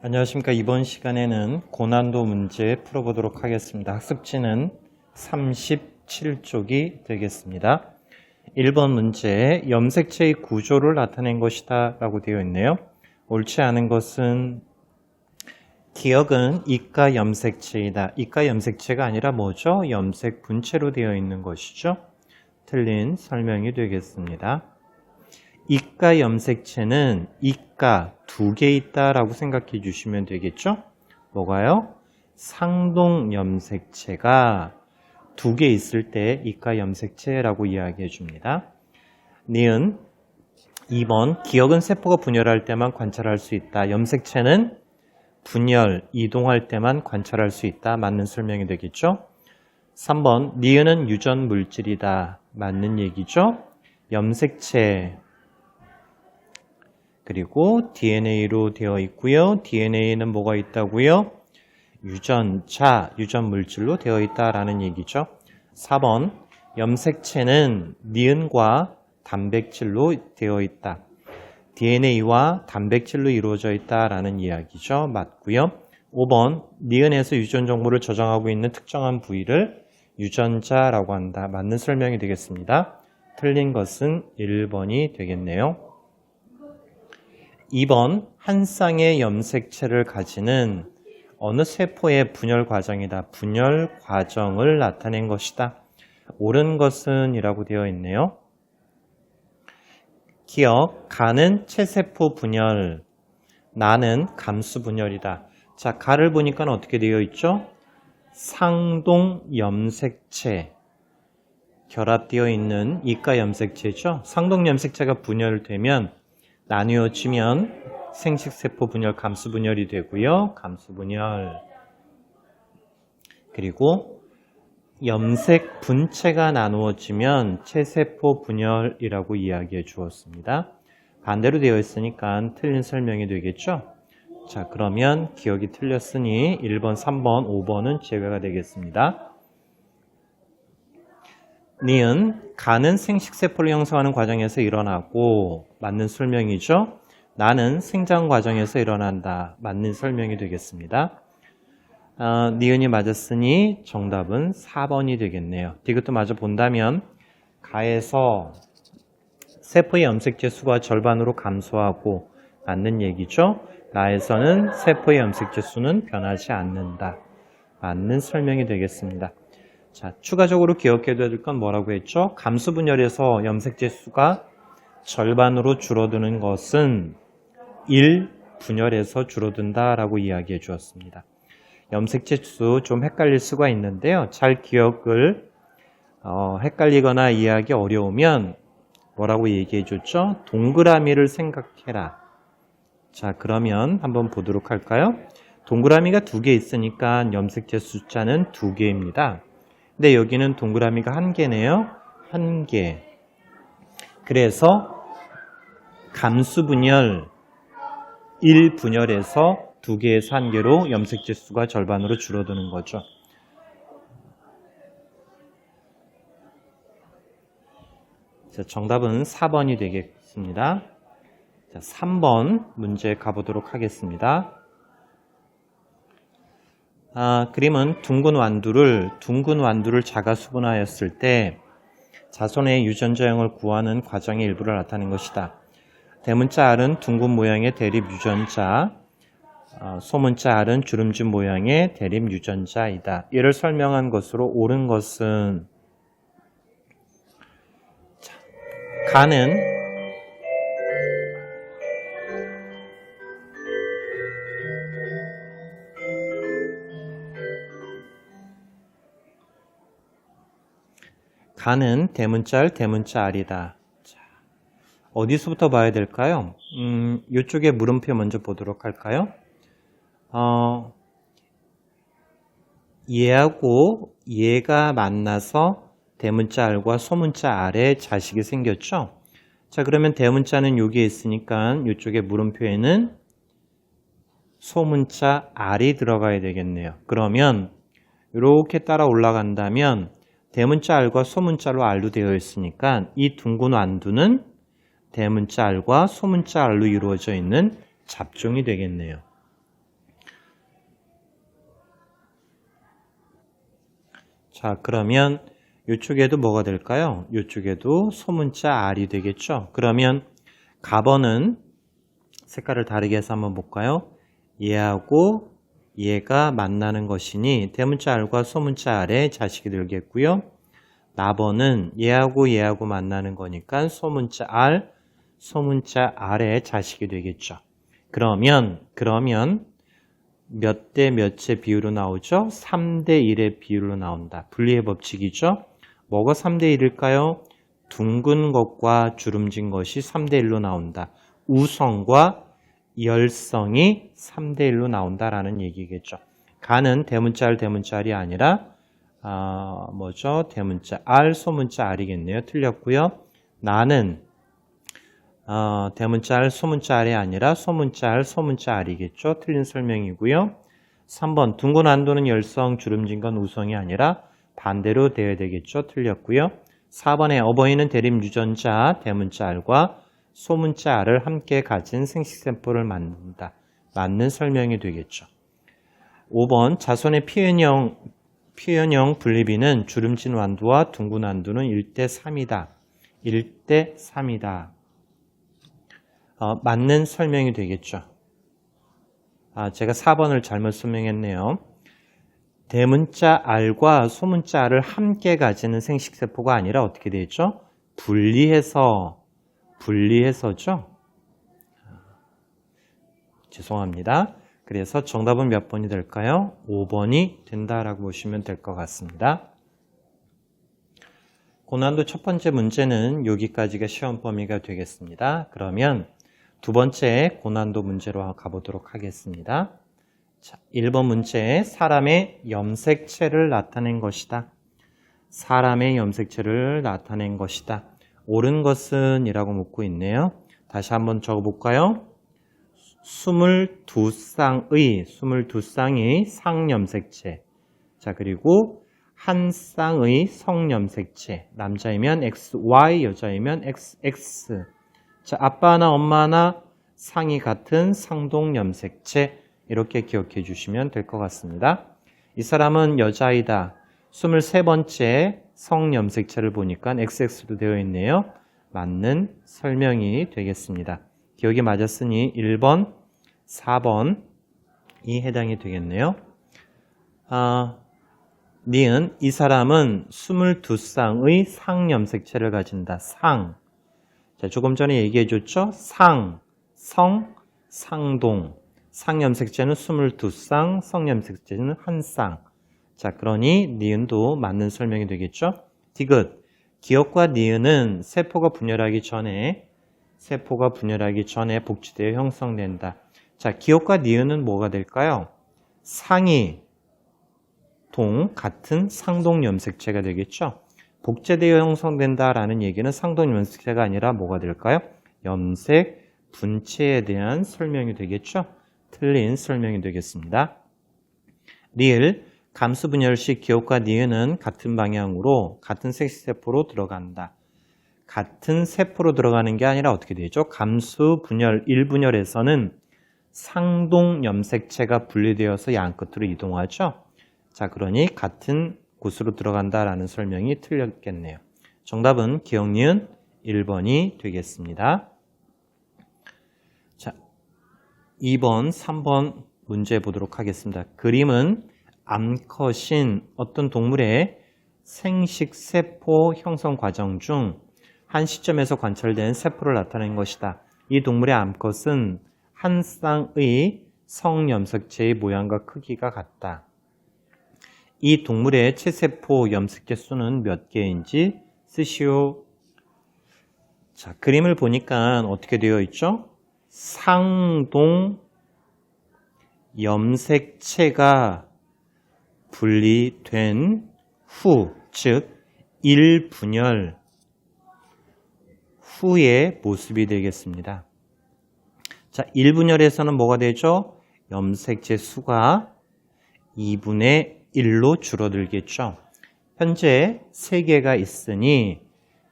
안녕하십니까. 이번 시간에는 고난도 문제 풀어보도록 하겠습니다. 학습지는 37쪽이 되겠습니다. 1번 문제, 염색체의 구조를 나타낸 것이다 라고 되어 있네요. 옳지 않은 것은 기억은 이가 염색체이다. 이가 염색체가 아니라 뭐죠? 염색 분체로 되어 있는 것이죠. 틀린 설명이 되겠습니다. 이가 염색체는 이가 두 개 있다라고 생각해 주시면 되겠죠? 뭐가요? 상동 염색체가 두 개 있을 때 이가 염색체라고 이야기해 줍니다. 니은 2번 기억은 세포가 분열할 때만 관찰할 수 있다. 염색체는 분열, 이동할 때만 관찰할 수 있다. 맞는 설명이 되겠죠? 3번 니은은 유전 물질이다. 맞는 얘기죠? 염색체 그리고 DNA로 되어 있고요. DNA는 뭐가 있다고요? 유전자, 유전 물질로 되어 있다라는 얘기죠. 4번 염색체는 니은과 단백질로 되어 있다. DNA와 단백질로 이루어져 있다라는 이야기죠. 맞고요. 5번 니은에서 유전 정보를 저장하고 있는 특정한 부위를 유전자라고 한다. 맞는 설명이 되겠습니다. 틀린 것은 1번이 되겠네요. 2번 한 쌍의 염색체를 가지는 어느 세포의 분열 과정이다. 분열 과정을 나타낸 것이다. 옳은 것은 이라고 되어 있네요. 기억, 가는 체세포 분열, 나는 감수 분열이다. 자, 가를 보니까 어떻게 되어 있죠? 상동 염색체, 결합되어 있는 이가 염색체죠. 상동 염색체가 분열되면 나뉘어지면 생식세포 분열, 감수 분열이 되고요. 감수 분열. 그리고 염색 분체가 나누어지면 체세포 분열이라고 이야기해 주었습니다. 반대로 되어 있으니까 틀린 설명이 되겠죠? 자, 그러면 기억이 틀렸으니 1번, 3번, 5번은 제외가 되겠습니다. 니은 가는 생식세포를 형성하는 과정에서 일어나고 맞는 설명이죠. 나는 생장 과정에서 일어난다. 맞는 설명이 되겠습니다. 니은이 맞았으니 정답은 4번이 되겠네요. 디귿도 맞아 본다면 가에서 세포의 염색체 수가 절반으로 감소하고 맞는 얘기죠. 나에서는 세포의 염색체 수는 변하지 않는다. 맞는 설명이 되겠습니다. 자, 추가적으로 기억해둬야 될 건 뭐라고 했죠? 감수 분열에서 염색체 수가 절반으로 줄어드는 것은 1 분열에서 줄어든다라고 이야기해 주었습니다. 염색체 수 좀 헷갈릴 수가 있는데요. 잘 기억을 헷갈리거나 이해하기 어려우면 뭐라고 얘기해 줬죠? 동그라미를 생각해라. 자, 그러면 한번 보도록 할까요? 동그라미가 두 개 있으니까 염색체 숫자는 2개입니다. 근데 여기는 동그라미가 1개네요. 1개. 그래서 감수분열 1분열에서 2개에서 1개로 염색체 수가 절반으로 줄어드는 거죠. 자, 정답은 4번이 되겠습니다. 자, 3번 문제 가보도록 하겠습니다. 그림은 둥근 완두를 자가수분하였을 때 자손의 유전자형을 구하는 과정의 일부를 나타낸 것이다. 대문자 R은 둥근 모양의 대립 유전자, 소문자 R은 주름진 모양의 대립 유전자이다. 이를 설명한 것으로 옳은 것은 가는 대문자 R, 대문자 R이다. 자, 어디서부터 봐야 될까요? 이쪽에 물음표 먼저 보도록 할까요? 얘하고 얘가 만나서 대문자 R과 소문자 R의 자식이 생겼죠? 자, 그러면 대문자는 여기에 있으니까 이쪽에 물음표에는 소문자 R이 들어가야 되겠네요. 그러면 이렇게 따라 올라간다면 대문자 R과 소문자로 R로 되어 있으니까 이 둥근 완두는 대문자 R과 소문자 R로 이루어져 있는 잡종이 되겠네요. 자, 그러면 이쪽에도 뭐가 될까요? 이쪽에도 소문자 R이 되겠죠? 그러면 가번은 색깔을 다르게 해서 한번 볼까요? 얘하고 얘가 만나는 것이니 대문자 R과 소문자 R의 자식이 되겠고요. 나번은 얘하고 만나는 거니까 소문자 R, 소문자 R의 자식이 되겠죠. 그러면 몇 대 몇의 비율로 나오죠? 3대 1의 비율로 나온다. 분리의 법칙이죠. 뭐가 3대 1일까요? 둥근 것과 주름진 것이 3대 1로 나온다. 우성과 열성이 3대 1로 나온다라는 얘기겠죠. 가는 대문자 R, 대문자 R이 아니라 대문자 R, 소문자 R이겠네요. 틀렸고요. 나는 대문자 R, 소문자 R이 아니라 소문자 R, 소문자 R이겠죠. 틀린 설명이고요. 3번 둥근 안도는 열성, 주름진 건 우성이 아니라 반대로 되어야 되겠죠. 틀렸고요. 4번에 어버이는 대립 유전자 대문자 R과 소문자 R을 함께 가진 생식세포를 만든다. 맞는 설명이 되겠죠. 5번 자손의 피연형 분리비는 주름진 완두와 둥근 완두는 1대 3이다. 1대 3이다. 맞는 설명이 되겠죠. 제가 4번을 잘못 설명했네요. 대문자 R과 소문자 R을 함께 가지는 생식세포가 아니라 어떻게 되죠? 분리해서죠. 죄송합니다. 그래서 정답은 몇 번이 될까요? 5번이 된다라고 보시면 될 것 같습니다. 고난도 첫 번째 문제는 여기까지가 시험 범위가 되겠습니다. 그러면 두 번째 고난도 문제로 가보도록 하겠습니다. 자, 1번 문제, 사람의 염색체를 나타낸 것이다. 사람의 염색체를 나타낸 것이다. 옳은 것은 이라고 묻고 있네요. 다시 한번 적어볼까요? 22쌍의 상염색체. 자, 그리고 한 쌍의 성염색체. 남자이면 XY, 여자이면 XX. 자, 아빠나 엄마나 상이 같은 상동염색체. 이렇게 기억해 주시면 될 것 같습니다. 이 사람은 여자이다. 23번째 성염색체를 보니까 XX도 되어 있네요. 맞는 설명이 되겠습니다. 기억이 맞았으니 1번, 4번이 해당이 되겠네요. 니은 이 사람은 22쌍의 상염색체를 가진다. 상. 자, 조금 전에 얘기해 줬죠? 상, 성, 상동. 상염색체는 22쌍, 성염색체는 1쌍. 자, 그러니 니은도 맞는 설명이 되겠죠? 디귿. 기역과 니은은 세포가 분열하기 전에 복제되어 형성된다. 자, 기역과 니은은 뭐가 될까요? 상이 동 같은 상동염색체가 되겠죠? 복제되어 형성된다라는 얘기는 상동염색체가 아니라 뭐가 될까요? 염색 분체에 대한 설명이 되겠죠? 틀린 설명이 되겠습니다. 리을, 감수 분열 시 기역과 니은은 같은 방향으로 같은 색세포로 들어간다. 같은 세포로 들어가는 게 아니라 어떻게 되죠? 감수 분열 1분열에서는 상동 염색체가 분리되어서 양 끝으로 이동하죠. 자, 그러니 같은 곳으로 들어간다라는 설명이 틀렸겠네요. 정답은 기역 니은 1번이 되겠습니다. 자, 2번, 3번 문제 보도록 하겠습니다. 그림은 암컷인 어떤 동물의 생식세포 형성 과정 중 한 시점에서 관찰된 세포를 나타낸 것이다. 이 동물의 암컷은 한 쌍의 성염색체의 모양과 크기가 같다. 이 동물의 체세포 염색체 수는 몇 개인지 쓰시오. 자, 그림을 보니까 어떻게 되어 있죠? 상동 염색체가 분리된 후, 즉 1분열 후의 모습이 되겠습니다. 자, 1분열에서는 뭐가 되죠? 염색체 수가 2분의 1로 줄어들겠죠. 현재 3개가 있으니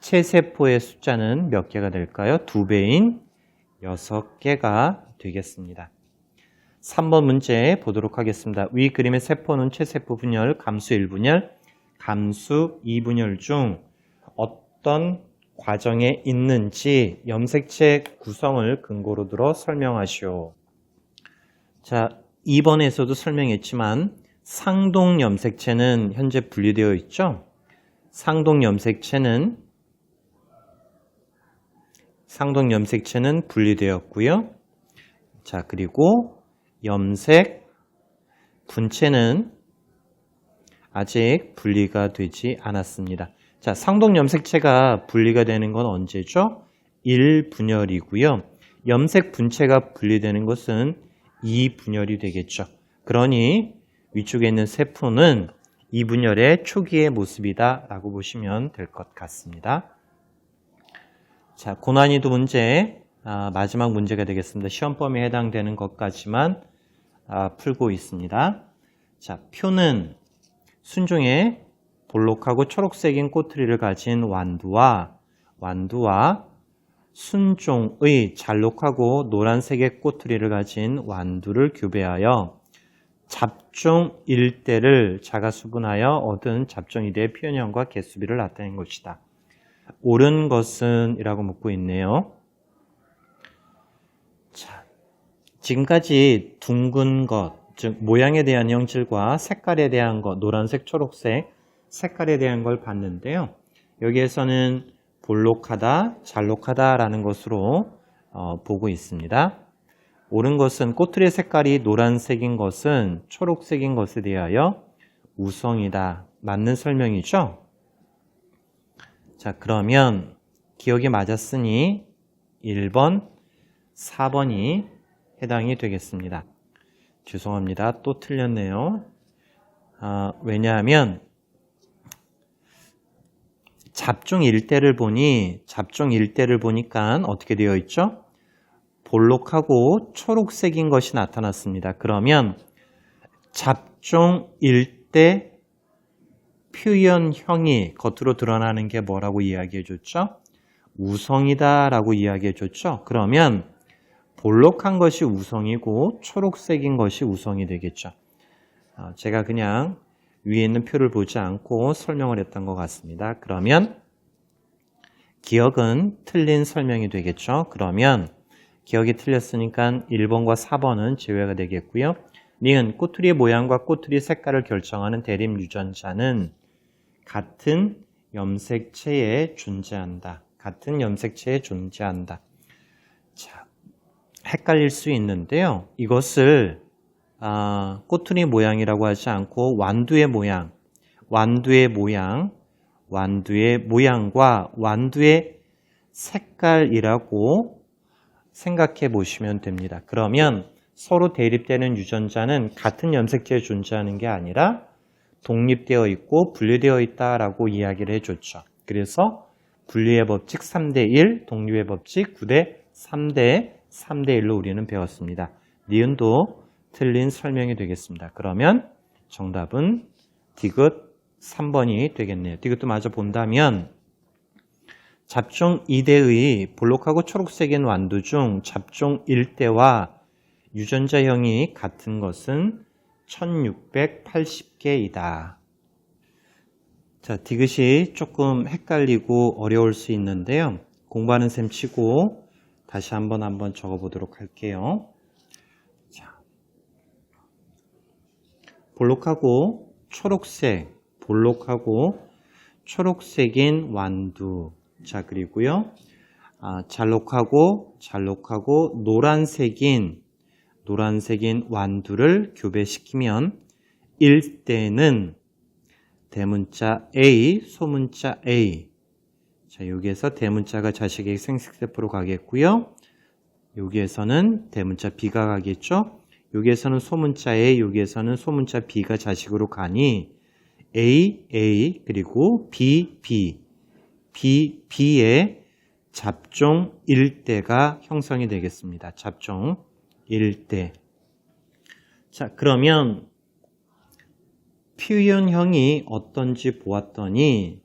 체세포의 숫자는 몇 개가 될까요? 2배인 6개가 되겠습니다. 3번 문제 보도록 하겠습니다. 위 그림의 세포는 체세포 분열, 감수 1분열, 함수 2분열 중 어떤 과정에 있는지 염색체 구성을 근거로 들어 설명하시오. 자, 2번에서도 설명했지만 상동 염색체는 현재 분리되어 있죠? 상동 염색체는 분리되었고요. 자, 그리고 염색 분체는 아직 분리가 되지 않았습니다. 자, 상동 염색체가 분리가 되는 건 언제죠? 1분열이고요. 염색 분체가 분리되는 것은 2분열이 되겠죠. 그러니 위쪽에 있는 세포는 2분열의 초기의 모습이다 라고 보시면 될 것 같습니다. 자, 고난이도 문제 마지막 문제가 되겠습니다. 시험 범위에 해당되는 것까지만 풀고 있습니다. 자, 표는 순종의 볼록하고 초록색인 꼬투리를 가진 완두와 순종의 잘록하고 노란색의 꼬투리를 가진 완두를 교배하여 잡종 일대를 자가수분하여 얻은 잡종 이대의 표현형과 개수비를 나타낸 것이다. 옳은 것은 이라고 묻고 있네요. 자, 지금까지 둥근 것, 즉 모양에 대한 형질과 색깔에 대한 것, 노란색, 초록색 색깔에 대한 걸 봤는데요. 여기에서는 볼록하다, 잘록하다라는 것으로 보고 있습니다. 옳은 것은 꼬투리의 색깔이 노란색인 것은 초록색인 것에 대하여 우성이다. 맞는 설명이죠? 자, 그러면 기억이 맞았으니 1번, 4번이 해당이 되겠습니다. 죄송합니다. 또 틀렸네요. 왜냐하면 잡종 일대를 보니까 어떻게 되어 있죠? 볼록하고 초록색인 것이 나타났습니다. 그러면 잡종 일대 표현형이 겉으로 드러나는 게 뭐라고 이야기해 줬죠? 우성이다 라고 이야기해 줬죠? 그러면 볼록한 것이 우성이고 초록색인 것이 우성이 되겠죠. 제가 그냥 위에 있는 표를 보지 않고 설명을 했던 것 같습니다. 그러면 기억은 틀린 설명이 되겠죠. 그러면 기억이 틀렸으니까 1번과 4번은 제외가 되겠고요. 니은 꼬투리의 모양과 꼬투리 색깔을 결정하는 대립 유전자는 같은 염색체에 존재한다. 자, 헷갈릴 수 있는데요. 이것을 꼬투리 모양이라고 하지 않고 완두의 모양과 완두의 색깔이라고 생각해 보시면 됩니다. 그러면 서로 대립되는 유전자는 같은 염색체에 존재하는 게 아니라 독립되어 있고 분리되어 있다라고 이야기를 해줬죠. 그래서 분리의 법칙 3대1, 독립의 법칙 9대 3대1로 우리는 배웠습니다. 니은도 틀린 설명이 되겠습니다. 그러면 정답은 디귿 3번이 되겠네요. 디귿도 마저 본다면 잡종 2대의 볼록하고 초록색인 완두 중 잡종 1대와 유전자형이 같은 것은 1680개이다. 자, 디귿이 조금 헷갈리고 어려울 수 있는데요. 공부하는 셈 치고 다시 한번 적어보도록 할게요. 자, 볼록하고 초록색인 완두. 자, 그리고요. 잘록하고 노란색인 완두를 교배시키면 1대는 대문자 A, 소문자 A. 자, 여기에서 대문자가 자식에게 생식세포로 가겠고요. 여기에서는 대문자 B가 가겠죠. 여기에서는 소문자 A, 여기에서는 소문자 B가 자식으로 가니 A, 그리고 B의 잡종 1대가 형성이 되겠습니다. 잡종 1대. 자, 그러면 표현형이 어떤지 보았더니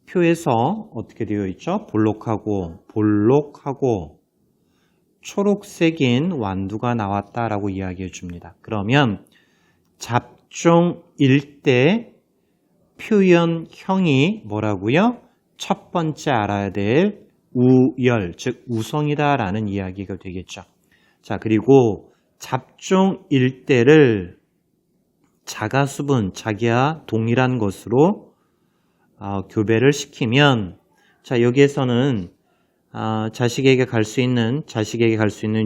표에서 어떻게 되어 있죠? 볼록하고 초록색인 완두가 나왔다라고 이야기해 줍니다. 그러면 잡종 1대 표현형이 뭐라고요? 첫 번째 알아야 될 우열, 즉 우성이다라는 이야기가 되겠죠. 자, 그리고 잡종일 때를 자가수분, 자기와 동일한 것으로 교배를 시키면, 자, 여기에서는 자식에게 갈 수 있는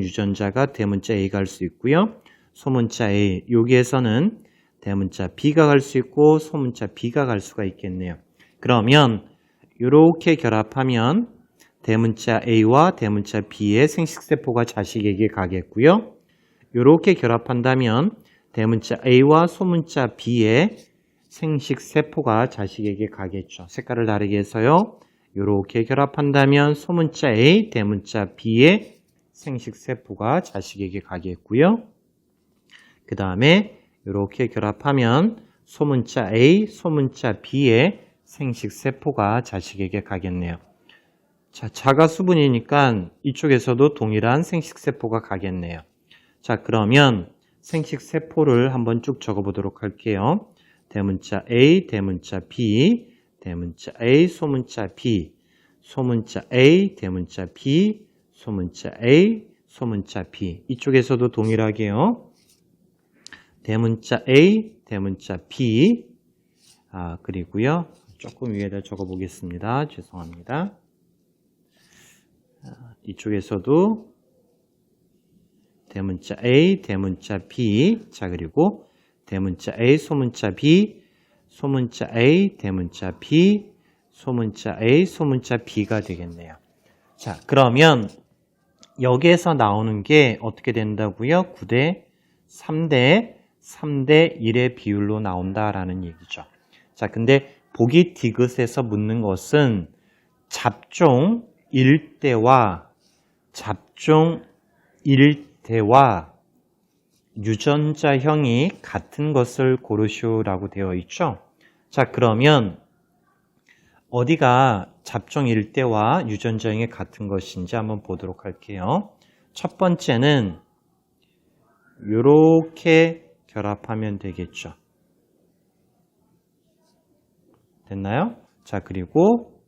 유전자가 대문자 A가 갈 수 있고요. 소문자 A, 여기에서는 대문자 B가 갈 수 있고 소문자 B가 갈 수가 있겠네요. 그러면 이렇게 결합하면 대문자 A와 대문자 B의 생식세포가 자식에게 가겠고요. 이렇게 결합한다면 대문자 A와 소문자 B의 생식세포가 자식에게 가겠죠. 색깔을 다르게 해서요. 이렇게 결합한다면 소문자 A, 대문자 B의 생식세포가 자식에게 가겠고요. 그 다음에 이렇게 결합하면 소문자 A, 소문자 B의 생식세포가 자식에게 가겠네요. 자, 자가수분이니까 이쪽에서도 동일한 생식세포가 가겠네요. 자, 그러면 생식세포를 한번 쭉 적어보도록 할게요. 대문자 A, 대문자 B, 대문자 A, 소문자 B, 소문자 A, 대문자 B, 소문자 A, 소문자 B. 이쪽에서도 동일하게요. 대문자 A, 대문자 B, 그리고요. 조금 위에다 적어보겠습니다. 죄송합니다. 이쪽에서도 대문자 A, 대문자 B, 자, 그리고 대문자 A, 소문자 B, 소문자 A, 대문자 B, 소문자 A, 소문자 B가 되겠네요. 자, 그러면 여기에서 나오는 게 어떻게 된다고요? 9대 3대 3대 1의 비율로 나온다라는 얘기죠. 자, 근데 보기 디귿에서 묻는 것은 잡종 1대와 유전자형이 같은 것을 고르시오라고 되어 있죠. 자, 그러면 어디가 잡종 1대와 유전자형이 같은 것인지 한번 보도록 할게요. 첫 번째는 이렇게 결합하면 되겠죠. 됐나요? 자, 그리고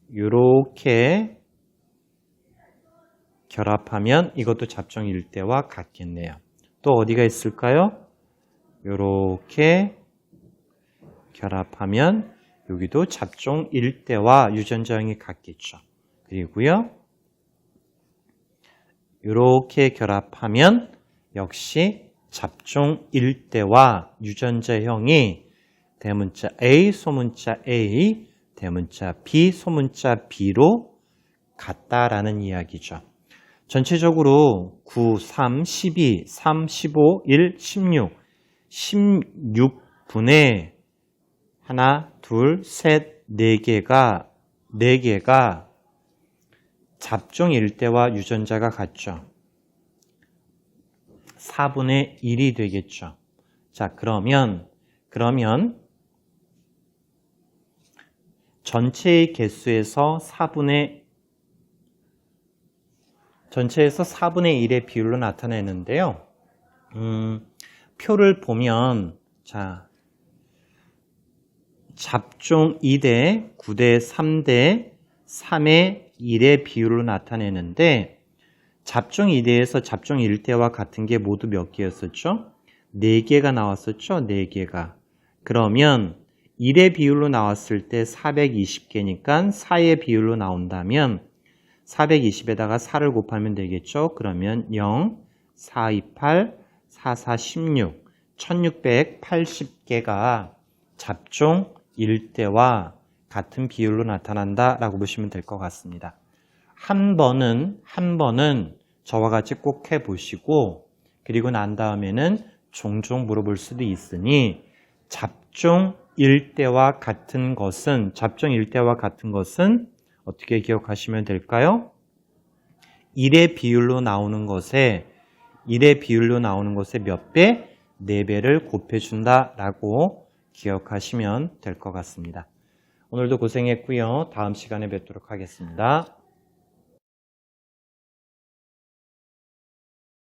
이렇게 결합하면 이것도 잡종 1대와 같겠네요. 또 어디가 있을까요? 이렇게 결합하면 여기도 잡종 1대와 유전자형이 같겠죠. 그리고요. 이렇게 결합하면 역시 잡종 1대와 유전자형이 대문자 A, 소문자 A, 대문자 B, 소문자 B로 같다라는 이야기죠. 전체적으로 9, 3, 12, 3, 15, 1, 16, 16분의 하나, 둘, 셋, 네 개가 잡종 1대와 유전자가 같죠. 4분의 1이 되겠죠. 자, 그러면 전체의 개수에서 4분의 1의 비율로 나타내는데요. 표를 보면, 자, 잡종 2대, 9대 3대, 3의 1의 비율로 나타내는데, 잡종 2대에서 잡종 1대와 같은 게 모두 몇 개였었죠? 4개가 나왔었죠? 4개가. 그러면 1의 비율로 나왔을 때 420개니까 4의 비율로 나온다면 420에다가 4를 곱하면 되겠죠? 그러면 0, 4, 2, 8, 4, 4, 16, 1680개가 잡종 1대와 같은 비율로 나타난다라고 보시면 될 것 같습니다. 한 번은 저와 같이 꼭 해보시고 그리고 난 다음에는 종종 물어볼 수도 있으니 잡종 1대와 같은 것은 어떻게 기억하시면 될까요? 1의 비율로 나오는 것에 몇 배? 4배를 곱해준다라고 기억하시면 될 것 같습니다. 오늘도 고생했고요. 다음 시간에 뵙도록 하겠습니다.